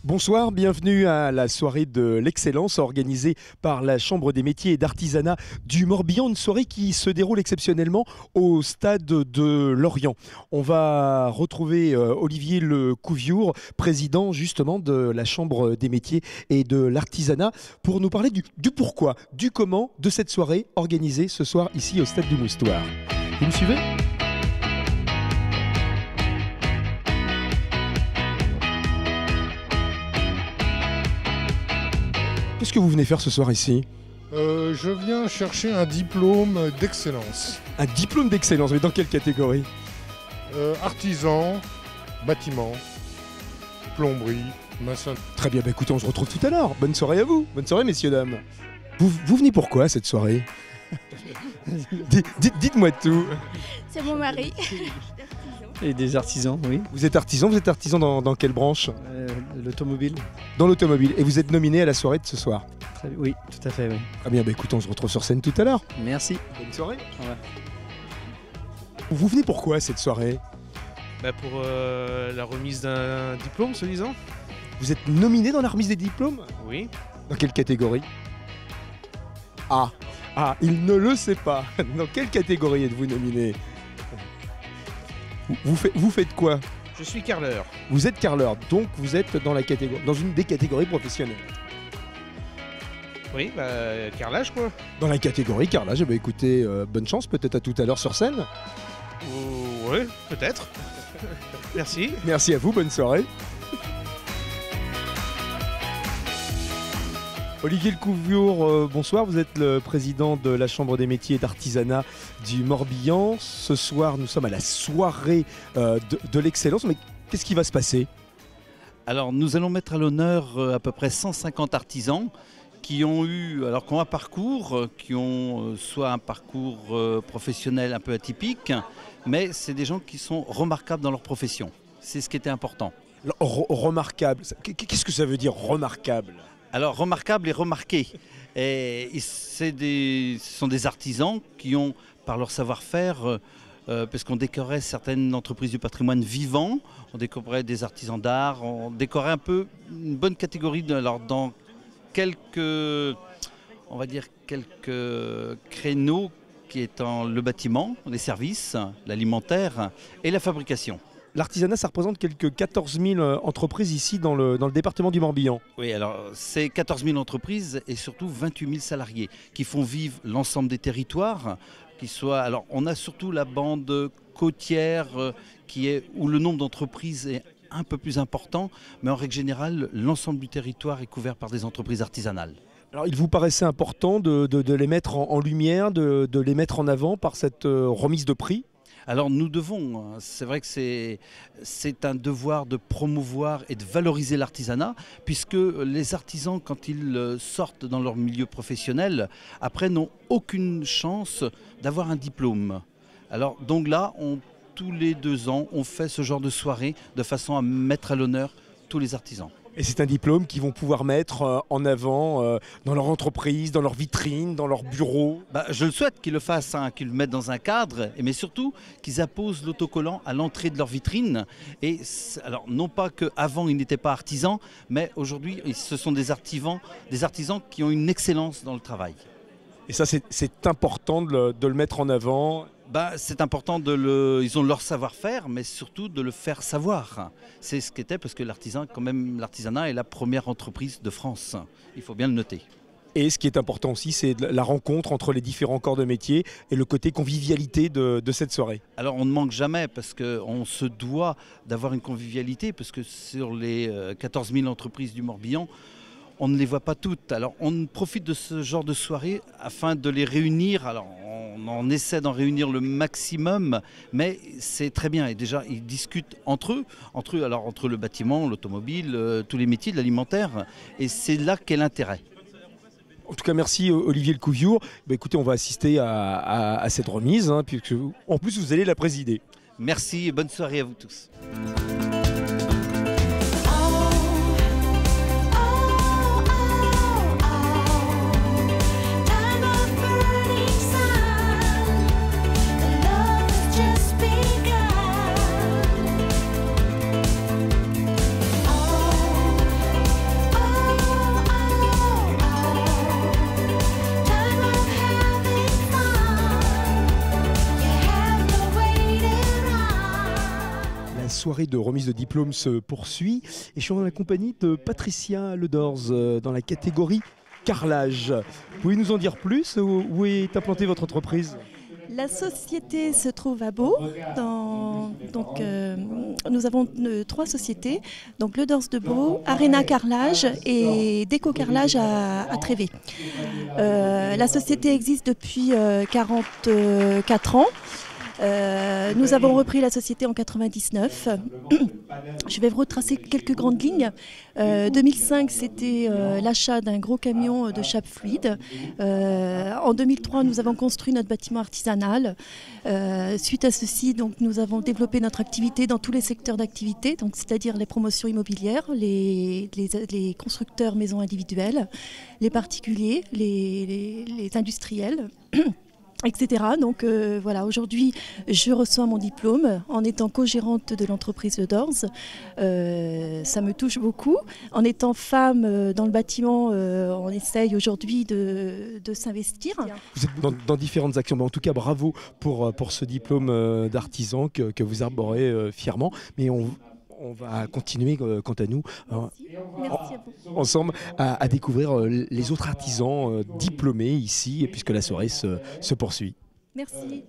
Bonsoir, bienvenue à la soirée de l'excellence organisée par la Chambre des métiers et d'artisanat du Morbihan, une soirée qui se déroule exceptionnellement au stade de Lorient. On va retrouver Olivier Lecouviour, président justement de la Chambre des métiers et de l'artisanat, pour nous parler du pourquoi, du comment de cette soirée organisée ce soir ici au stade du Moustoir. Vous me suivez ? Qu'est-ce que vous venez faire ce soir ici ? Je viens chercher un diplôme d'excellence. Un diplôme d'excellence, mais dans quelle catégorie ? Artisan, bâtiment, plomberie, maçon. Très bien, écoutez, on se retrouve tout à l'heure. Bonne soirée à vous. Bonne soirée, messieurs, dames. Vous venez pourquoi cette soirée ? Dites-moi tout. C'est mon mari. Et des artisans, oui. Vous êtes artisan dans quelle branche ? L'automobile. Dans l'automobile. Et vous êtes nominé à la soirée de ce soir ? Oui, tout à fait, oui. Ah bien, écoutez, on se retrouve sur scène tout à l'heure. Merci. Bonne soirée. Au revoir. Vous venez pourquoi cette soirée ? Pour la remise d'un diplôme, soi-disant. Vous êtes nominé dans la remise des diplômes ? Oui. Dans quelle catégorie ? Ah, il ne le sait pas. Dans quelle catégorie êtes-vous nominé ? Vous faites quoi ? Je suis carreleur. Vous êtes carreleur, donc vous êtes dans une des catégories professionnelles. Oui, carrelage quoi. Dans la catégorie carrelage, écoutez, bonne chance, peut-être à tout à l'heure sur scène. Oui, peut-être. Merci. Merci à vous, bonne soirée. Olivier Lecouviour, bonsoir, vous êtes le président de la Chambre des métiers et d'artisanat du Morbihan. Ce soir, nous sommes à la soirée de l'excellence, mais qu'est-ce qui va se passer ? Alors, nous allons mettre à l'honneur à peu près 150 artisans qui ont un parcours, qui ont soit un parcours professionnel un peu atypique, mais c'est des gens qui sont remarquables dans leur profession. C'est ce qui était important. Remarquable, qu'est-ce que ça veut dire remarquable ? Alors, remarquable et remarqué. Et ce sont des artisans qui ont, par leur savoir-faire, parce qu'on décorait certaines entreprises du patrimoine vivant, on décorait des artisans d'art, on décorait un peu une bonne catégorie dans quelques créneaux qui étant le bâtiment, les services, l'alimentaire et la fabrication. L'artisanat, ça représente quelques 14 000 entreprises ici dans le département du Morbihan. Oui, alors c'est 14 000 entreprises et surtout 28 000 salariés qui font vivre l'ensemble des territoires. Alors on a surtout la bande côtière où le nombre d'entreprises est un peu plus important, mais en règle générale, l'ensemble du territoire est couvert par des entreprises artisanales. Alors il vous paraissait important de les mettre en lumière, de les mettre en avant par cette remise de prix ? Alors nous devons, c'est vrai que c'est un devoir de promouvoir et de valoriser l'artisanat, puisque les artisans, quand ils sortent dans leur milieu professionnel, après n'ont aucune chance d'avoir un diplôme. Alors donc là, tous les 2 ans, on fait ce genre de soirée de façon à mettre à l'honneur tous les artisans. Et c'est un diplôme qu'ils vont pouvoir mettre en avant dans leur entreprise, dans leur vitrine, dans leur bureau. Je le souhaite qu'ils le fassent, qu'ils le mettent dans un cadre, mais surtout qu'ils apposent l'autocollant à l'entrée de leur vitrine. Et alors non pas qu'avant ils n'étaient pas artisans, mais aujourd'hui ce sont des artisans qui ont une excellence dans le travail. Et ça c'est important de le mettre en avant. C'est important ils ont leur savoir-faire, mais surtout de le faire savoir. C'est ce qu'était, parce que l'artisanat est la première entreprise de France. Il faut bien le noter. Et ce qui est important aussi, c'est la rencontre entre les différents corps de métier et le côté convivialité de cette soirée. Alors on ne manque jamais, parce qu'on se doit d'avoir une convivialité, parce que sur les 14 000 entreprises du Morbihan, on ne les voit pas toutes. Alors on profite de ce genre de soirée afin de les réunir. Alors on essaie d'en réunir le maximum, mais c'est très bien. Et déjà, ils discutent entre eux, entre le bâtiment, l'automobile, tous les métiers de l'alimentaire. Et c'est là qu'est l'intérêt. En tout cas, merci Olivier Lecouviour. Écoutez, on va assister à cette remise, puisque en plus vous allez la présider. Merci et bonne soirée à vous tous. soirée de remise de diplôme se poursuit et je suis en la compagnie de Patricia Ledorz dans la catégorie carrelage. Pouvez nous en dire plus? Où est implantée votre entreprise? La société se trouve à Beau. Nous avons 3 sociétés, donc Ledorz de Beau, Arena Carrelage et Déco Carrelage à Trévé. La société existe depuis 44 ans. Nous avons repris la société en 99. Je vais vous retracer quelques grandes lignes. 2005, c'était l'achat d'un gros camion de chape fluide. En 2003, nous avons construit notre bâtiment artisanal. Suite à ceci, donc, nous avons développé notre activité dans tous les secteurs d'activité, c'est-à-dire les promotions immobilières, les constructeurs maisons individuelles, les particuliers, les industriels. Etc. Donc voilà, aujourd'hui, je reçois mon diplôme en étant co-gérante de l'entreprise Ledorz. Ça me touche beaucoup. En étant femme dans le bâtiment, on essaye aujourd'hui de s'investir. Vous êtes dans différentes actions. En tout cas, bravo pour ce diplôme d'artisan que vous arborez fièrement. Mais on va continuer, quant à nous, Merci à vous. ensemble à découvrir les autres artisans diplômés ici, puisque la soirée se poursuit. Merci.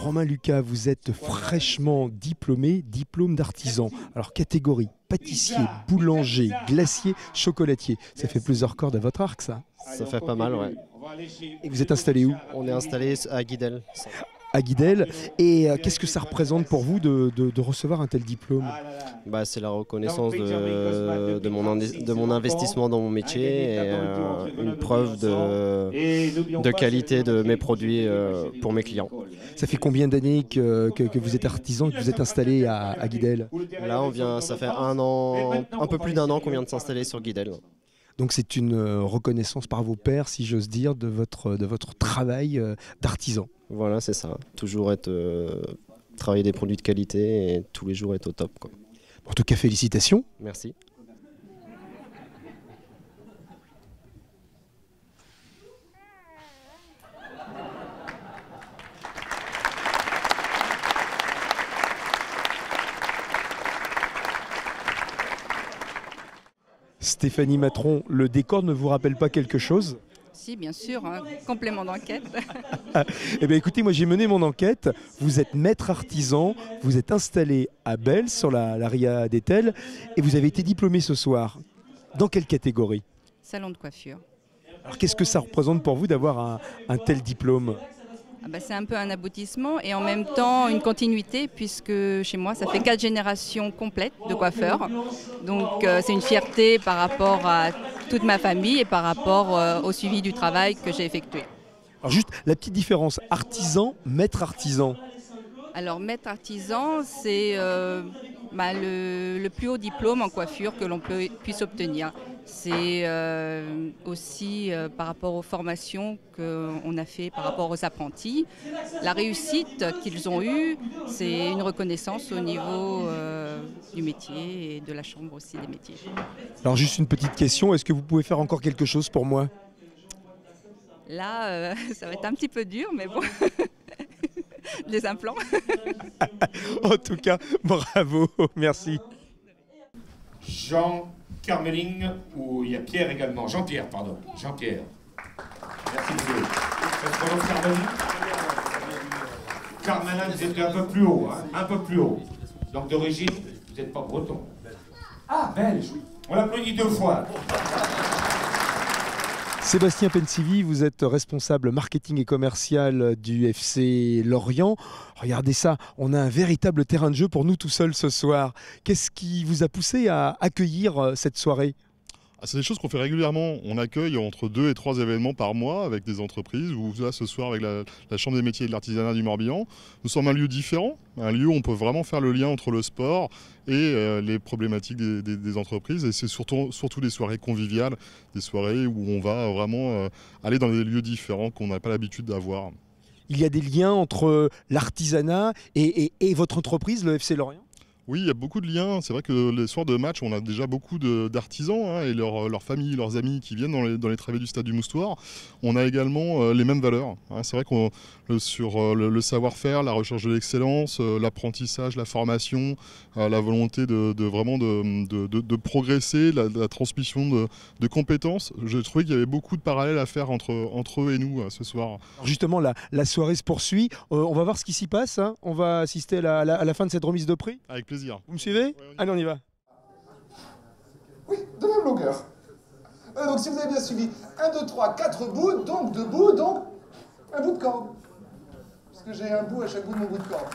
Romain Lucas, vous êtes fraîchement diplômé, diplôme d'artisan. Alors catégorie pâtissier, boulanger, glacier, chocolatier. Ça fait plusieurs cordes à votre arc, ça? Ça fait pas mal, ouais. Et vous êtes installé où? On est installé à Guidel. À Guidel. Et qu'est-ce que ça représente pour vous de recevoir un tel diplôme? Bah, c'est la reconnaissance de mon investissement dans mon métier et une preuve de qualité de mes produits pour mes clients. Ça fait combien d'années que vous êtes artisan, que vous êtes installé à Guidel? Là, ça fait un peu plus d'un an qu'on vient de s'installer sur Guidel. Donc c'est une reconnaissance par vos pairs, si j'ose dire, de votre travail d'artisan. Voilà, c'est ça. Toujours travailler des produits de qualité et tous les jours être au top, quoi. En tout cas, félicitations. Merci. Stéphanie Matron, le décor ne vous rappelle pas quelque chose? Si, bien sûr, hein, complément d'enquête. Eh bien écoutez, moi j'ai mené mon enquête. Vous êtes maître artisan, vous êtes installé à Belle, sur la Ria d'Etel, et vous avez été diplômé ce soir. Dans quelle catégorie? Salon de coiffure. Alors qu'est-ce que ça représente pour vous d'avoir un tel diplôme? C'est un peu un aboutissement et en même temps une continuité puisque chez moi ça fait 4 générations complètes de coiffeurs. Donc c'est une fierté par rapport à toute ma famille et par rapport au suivi du travail que j'ai effectué. Alors juste la petite différence, artisan, maître artisan. Alors maître artisan, c'est le plus haut diplôme en coiffure que l'on puisse obtenir. C'est aussi par rapport aux formations qu'on a fait par rapport aux apprentis. La réussite qu'ils ont eue, c'est une reconnaissance au niveau du métier et de la chambre aussi des métiers. Alors juste une petite question, est-ce que vous pouvez faire encore quelque chose pour moi? Là, ça va être un petit peu dur, mais bon, les implants. En tout cas, bravo, merci. Jean Carmeling, ou il y a Pierre également. Jean-Pierre, pardon. Jean-Pierre. Merci monsieur. Ça se prononce Carmeling? Carmeling, vous êtes un peu plus haut, hein, un peu plus haut. Donc d'origine, vous n'êtes pas breton. Ah, belge. On l'applaudit 2 fois. Sébastien Pensivi, vous êtes responsable marketing et commercial du FC Lorient. Regardez ça, on a un véritable terrain de jeu pour nous tout seuls ce soir. Qu'est-ce qui vous a poussé à accueillir cette soirée? C'est des choses qu'on fait régulièrement. On accueille entre 2 et 3 événements par mois avec des entreprises, ou là ce soir avec la Chambre des métiers et de l'artisanat du Morbihan. Nous sommes un lieu différent, un lieu où on peut vraiment faire le lien entre le sport et les problématiques des entreprises. Et c'est surtout des soirées conviviales, des soirées où on va vraiment aller dans des lieux différents qu'on n'a pas l'habitude d'avoir. il y a des liens entre l'artisanat et votre entreprise, le FC Lorient? Oui, il y a beaucoup de liens. C'est vrai que les soirs de match, on a déjà beaucoup d'artisans hein, et leurs familles, leurs amis qui viennent dans les travées du stade du Moustoir. On a également les mêmes valeurs. Hein. C'est vrai qu'on sur le savoir-faire, la recherche de l'excellence, l'apprentissage, la formation, la volonté de progresser, la transmission de compétences. J'ai trouvé qu'il y avait beaucoup de parallèles à faire entre eux et nous ce soir. Alors justement, la soirée se poursuit. On va voir ce qui s'y passe. Hein. On va assister à la fin de cette remise de prix. Avec plaisir. Vous me suivez? Allez, on y va. Oui, de même longueur. Donc si vous avez bien suivi, 1, 2, 3, 4 bouts, donc 2 bouts, donc un bout de corde. Parce que j'ai un bout à chaque bout de mon bout de corde.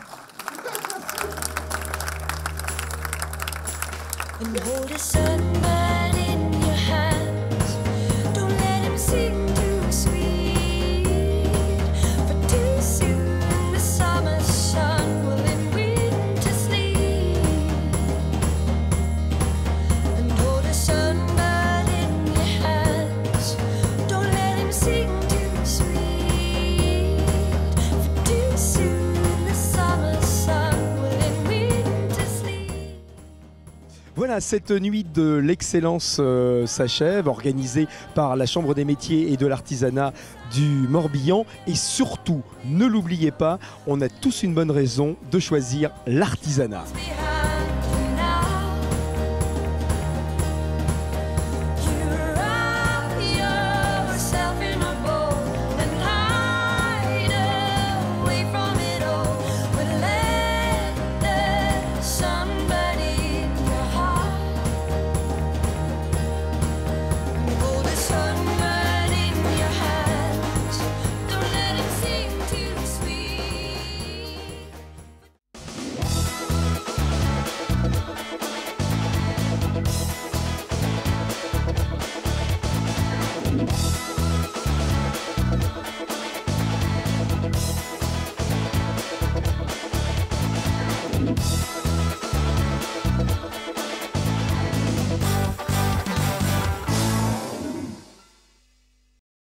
Voilà, cette nuit de l'excellence s'achève, organisée par la Chambre des métiers et de l'artisanat du Morbihan. Et surtout, ne l'oubliez pas, on a tous une bonne raison de choisir l'artisanat.